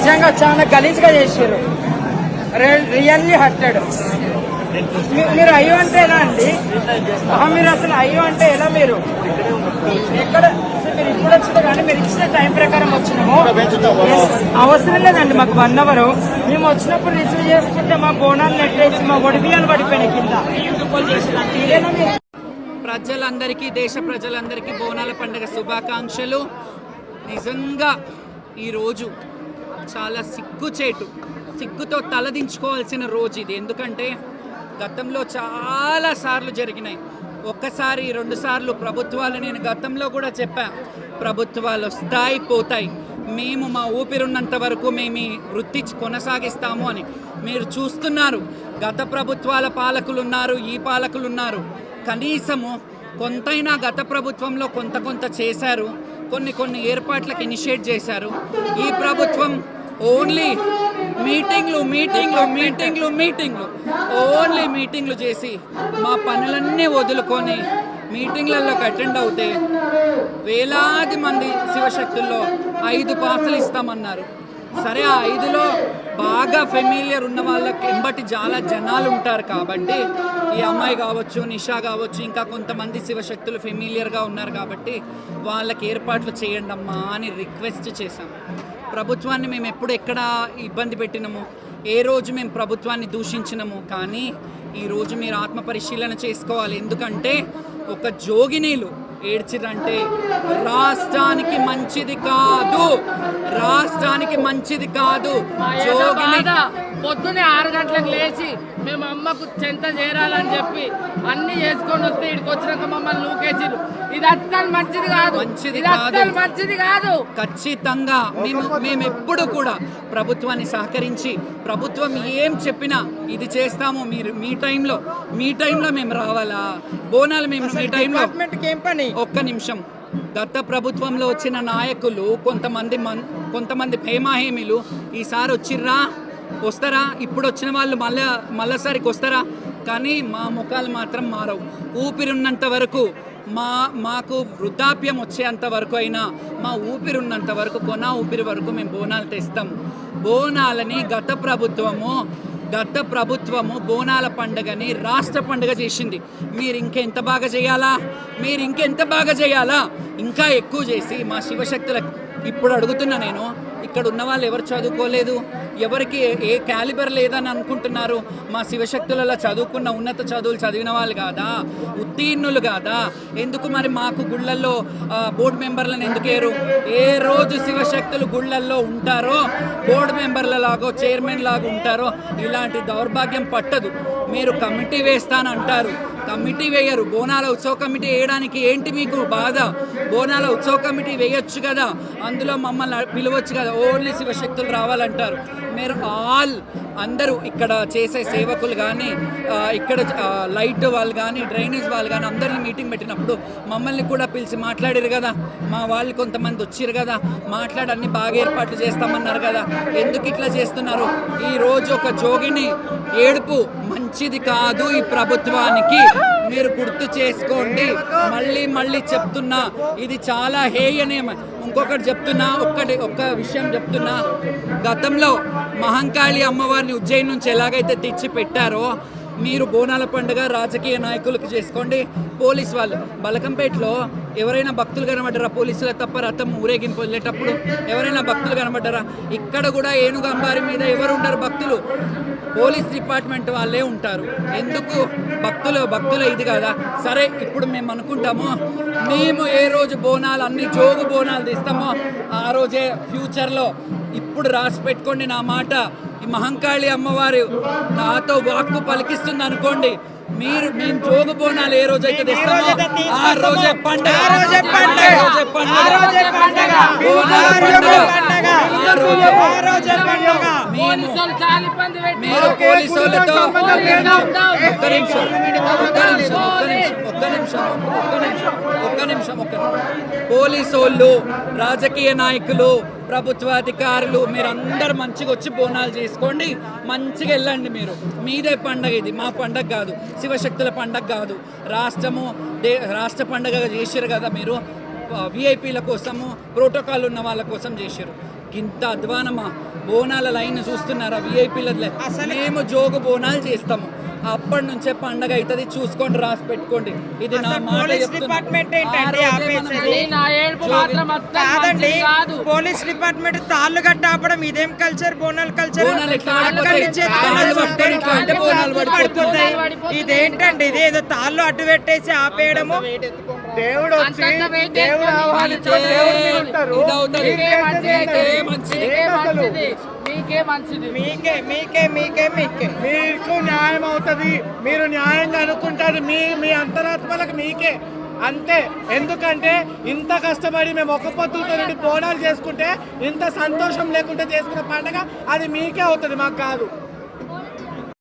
నిజంగా చాలా గలీజ్గా చేసారు. Really hurted. మీరు అయ్యో అంటే ఎలా అండి? మీరు అసలు అయ్యో అంటే ఎలా? మీరు ఎక్కడ మీరు ఇప్పుడు వచ్చినా కానీ మీరు ఇచ్చిన టైం ప్రకారం వచ్చినాము. అవసరం లేదండి మాకు 1 hour. మేము వచ్చినప్పుడు రిసీవ్ చేసుకుంటే మా బోనాలు నెట్టేసి మా ఒడిబియాలు పడిపోయినాయి కింద. ప్రజలందరికీ, దేశ ప్రజలందరికీ బోనాల పండుగ శుభాకాంక్షలు. నిజంగా ఈరోజు చాలా సిగ్గుతో తలదించుకోవాల్సిన రోజు ఇది. ఎందుకంటే గతంలో చాలా సార్లు జరిగినాయి. ఒక్కసారి 2 సార్లు ప్రభుత్వాలు, నేను గతంలో కూడా చెప్పా, ప్రభుత్వాలు వస్తాయి పోతాయి, మేము మా ఊపిరున్నంత వరకు మేము ఈ వృత్తి కొనసాగిస్తాము అని. మీరు చూస్తున్నారు, గత ప్రభుత్వాల పాలకులు ఉన్నారు, ఈ పాలకులు ఉన్నారు. కనీసము కొంతైనా గత ప్రభుత్వంలో కొంత చేశారు, కొన్ని ఏర్పాట్లకు ఇనిషియేట్ చేశారు. ఈ ప్రభుత్వం ఓన్లీ మీటింగ్లు ఓన్లీ మీటింగ్లు చేసి మా పనులన్నీ వదులుకొని మీటింగ్లలోకి అటెండ్ అవుతే వేలాది మంది శివశక్తుల్లో 5 పాసులు ఇస్తామన్నారు. సరే, ఆ 5లో బాగా ఫెమిలియర్ ఉన్న వాళ్ళకి ఎంబటి చాలా జనాలు ఉంటారు కాబట్టి, ఈ అమ్మాయి కావచ్చు, నిషా కావచ్చు, ఇంకా కొంతమంది శివశక్తులు ఫెమిలియర్గా ఉన్నారు కాబట్టి వాళ్ళకి ఏర్పాట్లు చేయండి అమ్మా అని రిక్వెస్ట్ చేశాం. ప్రభుత్వాన్ని మేము ఎప్పుడు ఎక్కడ ఇబ్బంది పెట్టినాము, ఏ రోజు మేము ప్రభుత్వాన్ని దూషించినాము. కానీ ఈరోజు మీరు ఆత్మ పరిశీలన చేసుకోవాలి. ఎందుకంటే ఒక జోగినీలు ఏడ్చిరంటే రాష్ట్రానికి మంచిది కాదు. పొద్దునే 6 గంటలకు లేచి మేము అమ్మకు చెంత చేరాలని చెప్పి అన్ని చేసుకొని వస్తే ఇక్కడికి వచ్చినాక మమ్మల్ని లూకేసిరు. ఇది అస్సలు మంచిది కాదు. ఖచ్చితంగా మేము ఎప్పుడు కూడా ప్రభుత్వాన్ని సహకరించి, ప్రభుత్వం ఏం చెప్పినా ఇది చేస్తాము, మీరు మీ టైంలో మేము రావాలా బోనాలు, మేము మీ టైంలో. ఒక్క నిమిషం, గత ప్రభుత్వంలో వచ్చిన నాయకులు కొంతమంది హేమాహేమిలు ఈసారి వస్తారా? ఇప్పుడు వచ్చిన వాళ్ళు మళ్ళీసారికి వస్తారా? కానీ మా ముఖాలు మాత్రం మారవు. ఊపిరున్నంత వరకు, మాకు వృద్ధాప్యం వచ్చేంత వరకు అయినా, మా ఊపిరున్నంత వరకు, ఊపిరి వరకు మేము బోనాలు తెస్తాం. బోనాలని గత ప్రభుత్వము బోనాల పండుగని రాష్ట్ర పండుగ చేసింది. మీరు ఇంకెంత బాగా చేయాలా? ఇంకా ఎక్కువ చేసి మా శివశక్తులకు. ఇప్పుడు అడుగుతున్నా నేను, ఇక్కడ ఉన్న వాళ్ళు ఎవరు చదువుకోలేదు, ఎవరికి ఏ క్యాలిబర్ లేదని అనుకుంటున్నారు? మా శివశక్తులలో చదువుకున్న ఉన్నత చదువులు చదివిన వాళ్ళు కాదా? ఉత్తీర్ణులు కాదా? ఎందుకు మరి మాకు గుళ్ళల్లో బోర్డు మెంబర్లను ఎందుకు ఏరు? ఏ రోజు శివశక్తులు గుళ్ళల్లో ఉంటారో, బోర్డు మెంబర్ల లాగో చైర్మన్ లాగా ఉంటారో, ఇలాంటి దౌర్భాగ్యం పట్టదు. మీరు కమిటీ వేస్తానంటారు, కమిటీ వేయరు. బోనాల ఉత్సవ కమిటీ వేయడానికి ఏంటి మీకు బాధ? బోనాల ఉత్సవ కమిటీ వేయొచ్చు కదా, అందులో మమ్మల్ని పిలవచ్చు కదా. ఓన్లీ శివశక్తులు రావాలంటారు. మీరు అందరూ ఇక్కడ చేసే సేవకులు కానీ, ఇక్కడ లైట్ వాళ్ళు కానీ, డ్రైనేజ్ వాళ్ళు కానీ అందరినీ మీటింగ్ పెట్టినప్పుడు మమ్మల్ని కూడా పిలిచి మాట్లాడారు కదా. మా వాళ్ళు కొంతమంది వచ్చారు కదా, మాట్లాడి అన్ని బాగా ఏర్పాట్లు చేస్తామన్నారు కదా. ఎందుకు ఇట్లా చేస్తున్నారు? ఈరోజు ఒక జోగిని ఏడుపు మంచిది కాదు ఈ ప్రభుత్వానికి. మీరు గుర్తు చేసుకోండి. మళ్ళీ చెప్తున్నా, ఇది చాలా హేయనీయం. ఇంకొకటి చెప్తున్నా, ఒక్క విషయం చెప్తున్నా. గతంలో మహంకాళి అమ్మవారిని ఉజ్జయిని నుంచి ఎలాగైతే తెచ్చి పెట్టారో, మీరు బోనాల పండుగ రాజకీయ నాయకులకు చేసుకోండి. పోలీసు వాళ్ళు బలకంపేటలో ఎవరైనా భక్తులు కనబడ్డారా? పోలీసుల తప్ప రథం ఊరేగింపు వెళ్ళేటప్పుడు ఎవరైనా భక్తులు కనబడ్డారా? ఇక్కడ కూడా ఏనుగు అంబారి మీద ఎవరు ఉంటారు? భక్తులు పోలీస్ డిపార్ట్మెంట్ వాళ్ళే ఉంటారు. ఎందుకు? భక్తుల ఇది కదా. సరే, ఇప్పుడు మేము అనుకుంటాము, మేము ఏ రోజు బోనాలు అన్ని జోగు బోనాలు తీస్తామో ఆ రోజే ఫ్యూచర్లో, ఇప్పుడు రాసి పెట్టుకోండి నా మాట, ఈ మహంకాళి అమ్మవారు నాతో వాక్కు పలికిస్తుంది అనుకోండి, మేము జోగు బోనాలు ఏ రోజైతే తెస్తామో ఆ రోజే పండుగ. మీరు పోలీసు వాళ్ళతో ఒక్క నిమిషం పోలీసు వాళ్ళు, రాజకీయ నాయకులు, ప్రభుత్వ అధికారులు, మీరందరూ మంచిగా వచ్చి బోనాలు చేసుకోండి, మంచిగా వెళ్ళండి. మీదే పండగ, ఇది మా పండగ కాదు, శివశక్తుల పండగ కాదు. రాష్ట్ర పండగగా చేశారు కదా. మీరు విఐపీల కోసము, ప్రోటోకాల్ ఉన్న వాళ్ళ కోసం చేశారు. ఇంత అధ్వానమా? బోనాల లైన్ చూస్తున్నారా విఐపీల మేము జోగు బోనాలు చేస్తాము అప్పటి నుంచే పండగ అవుతుంది చూసుకోండి రాసి పెట్టుకోండి ఇది నా మాట పోలీస్ డిపార్ట్మెంట్ ఏంటండి ఆపేసేది? నా ఏడుపు మాత్రం అస్సలు కాదండి మంచిది కాదు. పోలీస్ డిపార్ట్మెంట్ తాళ్ళు గట్ట ఆపడం ఇదేం కల్చర్? బోనాల కల్చర్ బోనాలు ఎట్లా పడిపోతాయి? తాళ్ళు పట్టుకొని ఇట్లా అంటే బోనాలు పడిపోతాయి. ఇదేంటండి? ఇది ఏదో తాళ్ళు అడ్డు పెట్టేసి ఆపేయడము. దేవుడు వచ్చి అంతంత వెయిట్ దేవుడు చేసుకొని ఆహ్వానించిన దేవుడు మీరు ఉంటారు. ఇదవుతుంది. మీకే మంచిది. మీకే మంచిది. మీకే మంచిది. మీకే మీకే మీకే మీకే మీకు న్యాయం అవుతుంది, మీరు న్యాయంగా అనుకుంటారు, మీ అంతరాత్మలకు మీకే అంతే. ఎందుకంటే ఇంత కష్టపడి మేము ఒక పొద్దుతో నుండి బోనాలు చేసుకుంటే ఇంత సంతోషం లేకుండా చేసుకున్న పండగ అది మీకే అవుతుంది, మాకు కాదు.